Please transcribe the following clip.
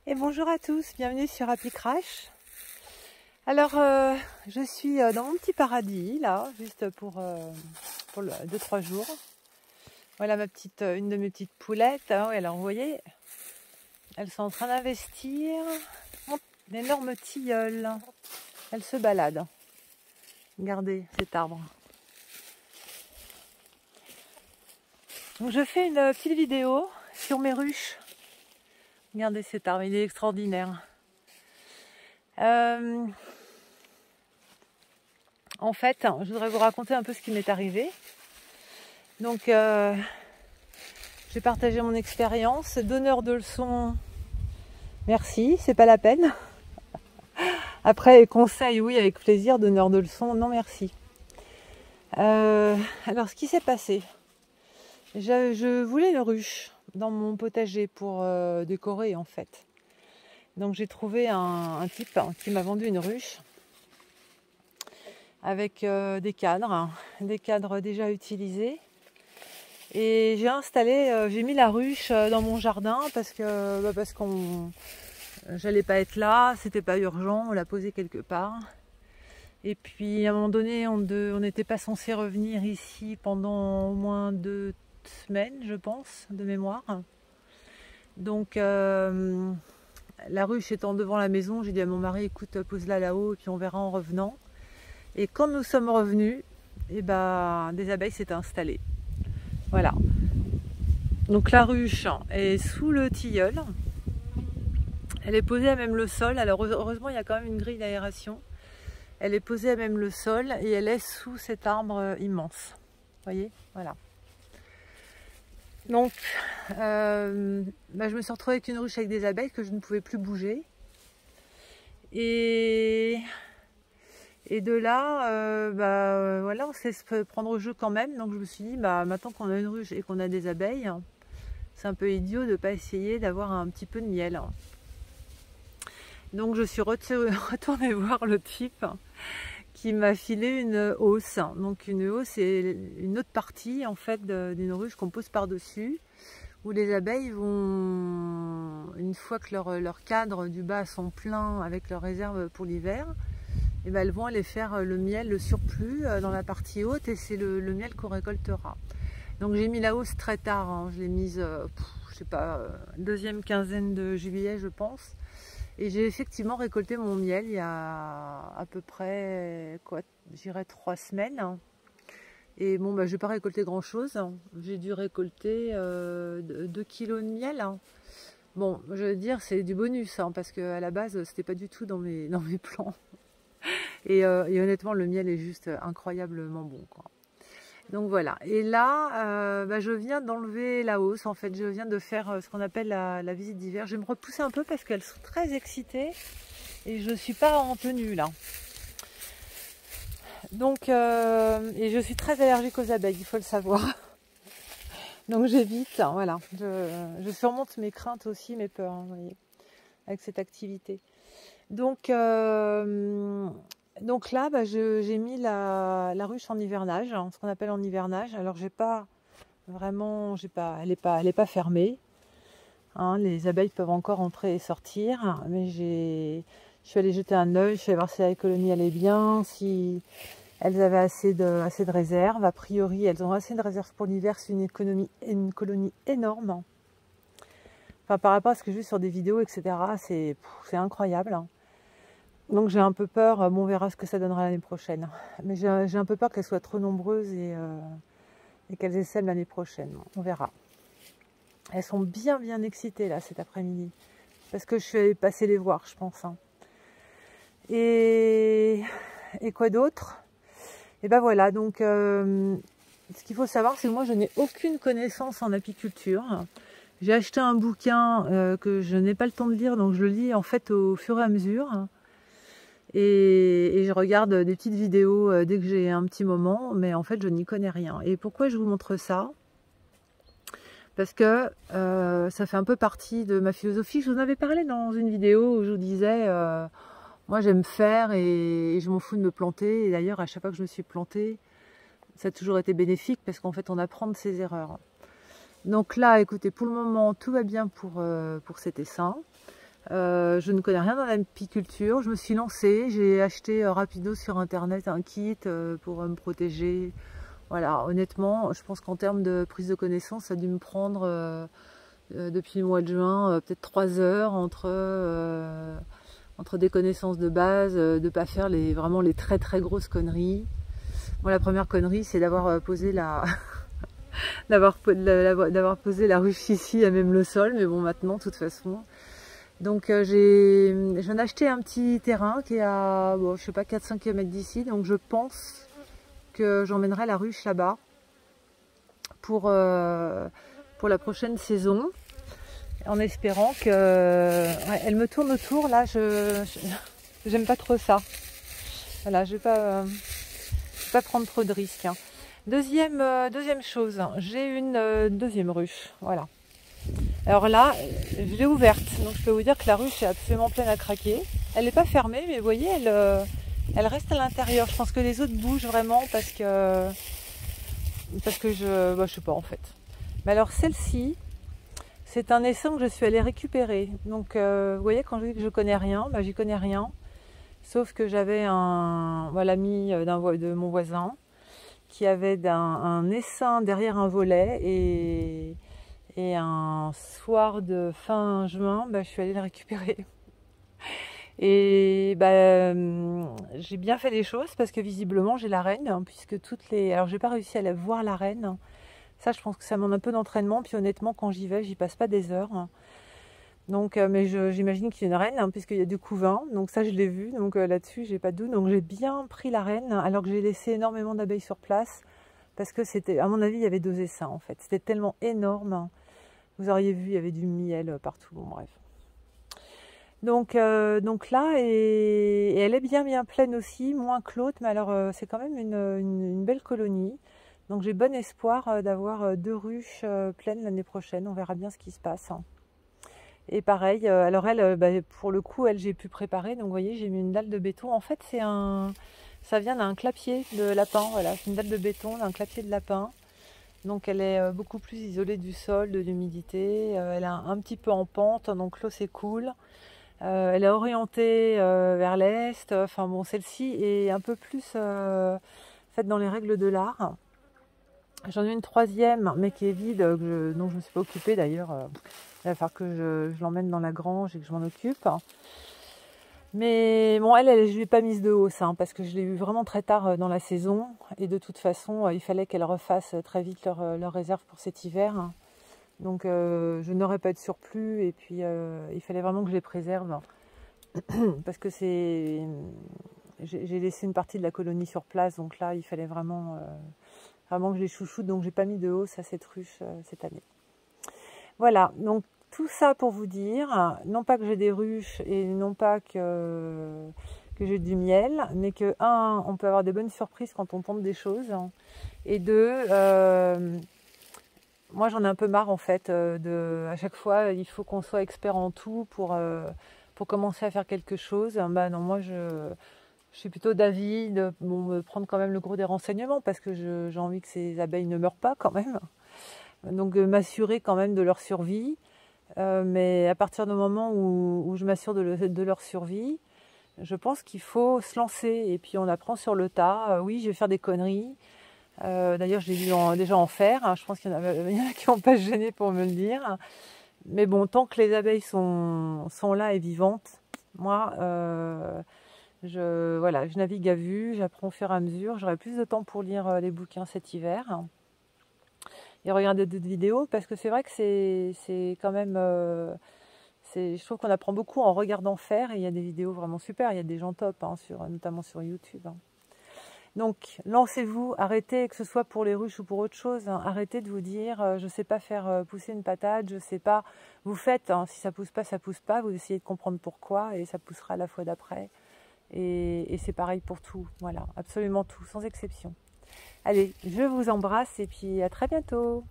Et bonjour à tous, bienvenue sur Happy Crash. Alors, je suis dans mon petit paradis, là, juste pour 2-3 jours. Voilà une de mes petites poulettes. Hein, alors, vous voyez, elles sont en train d'investir d'énormes tilleuls. Elles se baladent. Regardez cet arbre. Donc, je fais une petite vidéo sur mes ruches. Regardez cet arbre, il est extraordinaire. En fait, je voudrais vous raconter un peu ce qui m'est arrivé. Donc, j'ai partagé mon expérience. Donneur de leçons, merci, c'est pas la peine. Après, conseil, oui, avec plaisir. Donneur de leçons, non merci. Alors, ce qui s'est passé, je voulais une ruche dans mon potager pour décorer, en fait. Donc, j'ai trouvé un type qui m'a vendu une ruche avec des cadres déjà utilisés. Et j'ai mis la ruche dans mon jardin parce qu'on j'allais pas être là, c'était pas urgent, on l'a posée quelque part. Et puis à un moment donné, on n'était pas censé revenir ici pendant au moins 2 semaines, je pense, de mémoire. Donc la ruche étant devant la maison, j'ai dit à mon mari, écoute, pose-la là-haut et puis on verra en revenant. Et quand nous sommes revenus, des abeilles s'étaient installées. Voilà. Donc la ruche est sous le tilleul. Elle est posée à même le sol. Alors heureusement, il y a quand même une grille d'aération. Elle est posée à même le sol et elle est sous cet arbre immense. Vous voyez, voilà. Donc, je me suis retrouvée avec une ruche avec des abeilles que je ne pouvais plus bouger. Et de là, voilà, on sait se prendre au jeu quand même. Donc je me suis dit, maintenant qu'on a une ruche et qu'on a des abeilles, c'est un peu idiot de ne pas essayer d'avoir un petit peu de miel. Donc je suis retournée voir le type qui m'a filé une hausse. Donc une hausse, c'est une autre partie en fait d'une ruche qu'on pose par-dessus, où les abeilles vont, une fois que leurs cadres du bas sont pleins avec leurs réserves pour l'hiver, elles vont aller faire le miel, le surplus dans la partie haute, et c'est le miel qu'on récoltera. Donc j'ai mis la hausse très tard, hein. Je l'ai mise, je sais pas, deuxième quinzaine de juillet je pense. Et j'ai effectivement récolté mon miel il y a à peu près, j'irais 3 semaines. Et bon, je n'ai pas récolté grand chose. J'ai dû récolter 2 kilos de miel. Bon, je veux dire, c'est du bonus, parce qu'à la base, c'était pas du tout dans mes plans. Et honnêtement, le miel est juste incroyablement bon, quoi. Donc voilà. Et là, je viens d'enlever la hausse. En fait, je viens de faire ce qu'on appelle la visite d'hiver. Je vais me repousser un peu parce qu'elles sont très excitées et je ne suis pas en tenue là. Donc, et je suis très allergique aux abeilles, il faut le savoir. Donc j'évite, voilà. Je surmonte mes craintes aussi, mes peurs, vous voyez, avec cette activité. Donc là, j'ai mis la ruche en hivernage, ce qu'on appelle en hivernage. Alors elle est pas fermée. Les abeilles peuvent encore entrer et sortir, mais je suis allée jeter un œil, je suis allée voir si la colonie allait bien, si elles avaient assez de réserves. A priori, elles ont assez de réserves pour l'hiver, c'est une colonie énorme. Enfin, par rapport à ce que j'ai vu sur des vidéos, etc., c'est incroyable. Donc j'ai un peu peur, on verra ce que ça donnera l'année prochaine. Mais j'ai un peu peur qu'elles soient trop nombreuses et qu'elles essaiment l'année prochaine. On verra. Elles sont bien excitées là cet après-midi. Parce que je suis allée passer les voir, je pense. Et quoi d'autre? Et voilà, donc ce qu'il faut savoir, c'est que moi je n'ai aucune connaissance en apiculture. J'ai acheté un bouquin que je n'ai pas le temps de lire, donc je le lis en fait au fur et à mesure. Et je regarde des petites vidéos dès que j'ai un petit moment, mais en fait je n'y connais rien. Et pourquoi je vous montre ça? Parce que ça fait un peu partie de ma philosophie. Je vous en avais parlé dans une vidéo où je vous disais, moi j'aime faire et je m'en fous de me planter. Et d'ailleurs à chaque fois que je me suis plantée, ça a toujours été bénéfique parce qu'en fait on apprend de ses erreurs. Donc là, écoutez, pour le moment tout va bien pour cet essaim. Je ne connais rien dans l'apiculture, je me suis lancée, j'ai acheté rapido sur internet un kit pour me protéger. Voilà, honnêtement, je pense qu'en termes de prise de connaissance, ça a dû me prendre depuis le mois de juin peut-être 3 heures entre des connaissances de base, de ne pas faire vraiment les très très grosses conneries. Moi, la première connerie, c'est d'avoir posé d'avoir posé la ruche ici à même le sol, mais bon, maintenant, de toute façon. Donc je viens d'acheter un petit terrain qui est à, bon, je sais pas, 4-5 km d'ici, donc je pense que j'emmènerai la ruche là-bas pour la prochaine saison, en espérant que... Ouais, elle me tourne autour, là, j'aime pas trop ça. Voilà, je vais pas prendre trop de risques. Hein. Deuxième chose, j'ai une deuxième ruche, voilà. Alors là, je l'ai ouverte, donc je peux vous dire que la ruche est absolument pleine à craquer. Elle n'est pas fermée, mais vous voyez, elle reste à l'intérieur. Je pense que les autres bougent vraiment parce que je sais pas en fait. Mais alors celle-ci, c'est un essaim que je suis allée récupérer. Donc vous voyez, quand je dis que je connais rien, j'y connais rien. Sauf que j'avais l'ami de mon voisin qui avait un essaim derrière un volet et un soir de fin juin, je suis allée le récupérer. Et j'ai bien fait les choses parce que visiblement j'ai la reine, hein, puisque alors j'ai pas réussi à voir la reine. Ça, je pense que ça demande un peu d'entraînement. Puis honnêtement, quand j'y vais, j'y passe pas des heures. Hein. Donc, mais j'imagine qu'il y a une reine, hein, puisqu'il y a du couvain. Donc ça, je l'ai vu. Donc là-dessus, j'ai pas de doute. Donc j'ai bien pris la reine, alors que j'ai laissé énormément d'abeilles sur place. Parce que c'était, à mon avis, il y avait 2 essaims en fait. C'était tellement énorme. Vous auriez vu, il y avait du miel partout. Bon, bref. Donc là, et elle est bien pleine aussi, moins que l'autre. Mais alors, c'est quand même une belle colonie. Donc j'ai bon espoir d'avoir 2 ruches pleines l'année prochaine. On verra bien ce qui se passe. Hein. Et pareil, alors elle, pour le coup, j'ai pu préparer. Donc vous voyez, j'ai mis une dalle de béton. En fait, ça vient d'un clapier de lapin. Voilà, c'est une dalle de béton d'un clapier de lapin. Donc elle est beaucoup plus isolée du sol, de l'humidité. Elle est un petit peu en pente, donc l'eau s'écoule. Elle est orientée vers l'est. Enfin bon, celle-ci est un peu plus faite dans les règles de l'art. J'en ai une 3e, mais qui est vide, dont je ne me suis pas occupée d'ailleurs. Il va falloir que je l'emmène dans la grange et que je m'en occupe. Mais bon, je ne lui ai pas mise de hausse, hein, parce que je l'ai eu vraiment très tard dans la saison. Et de toute façon, il fallait qu'elle refasse très vite leur réserve pour cet hiver. Donc je n'aurais pas de surplus. Et puis il fallait vraiment que je les préserve. Parce que j'ai laissé une partie de la colonie sur place. Donc là, il fallait vraiment que je les chouchoute. Donc j'ai pas mis de hausse à cette ruche cette année. Voilà, donc tout ça pour vous dire, non pas que j'ai des ruches et non pas que j'ai du miel, mais que, 1, on peut avoir des bonnes surprises quand on tente des choses, et 2, moi j'en ai un peu marre en fait, à chaque fois il faut qu'on soit expert en tout pour commencer à faire quelque chose. Non, moi je suis plutôt d'avis de me prendre quand même le gros des renseignements, parce que j'ai envie que ces abeilles ne meurent pas quand même. Donc m'assurer quand même de leur survie. Mais à partir du moment où je m'assure de leur survie, je pense qu'il faut se lancer. Et puis on apprend sur le tas. Oui, je vais faire des conneries. D'ailleurs, je l'ai vu déjà en faire. Hein. Je pense qu'il y en a qui n'ont pas se gêné pour me le dire. Mais bon, tant que les abeilles sont là et vivantes, moi, je navigue à vue. J'apprends au fur et à mesure. J'aurai plus de temps pour lire les bouquins cet hiver. Et regarder d'autres vidéos, parce que c'est vrai que c'est quand même... je trouve qu'on apprend beaucoup en regardant faire, et il y a des vidéos vraiment super, il y a des gens top, hein, notamment sur YouTube. Hein. Donc, lancez-vous, arrêtez, que ce soit pour les ruches ou pour autre chose, hein, arrêtez de vous dire, je ne sais pas faire pousser une patate, je ne sais pas... Vous faites, hein, si ça pousse pas, vous essayez de comprendre pourquoi, et ça poussera la fois d'après. Et c'est pareil pour tout, voilà, absolument tout, sans exception. Allez, je vous embrasse et puis à très bientôt.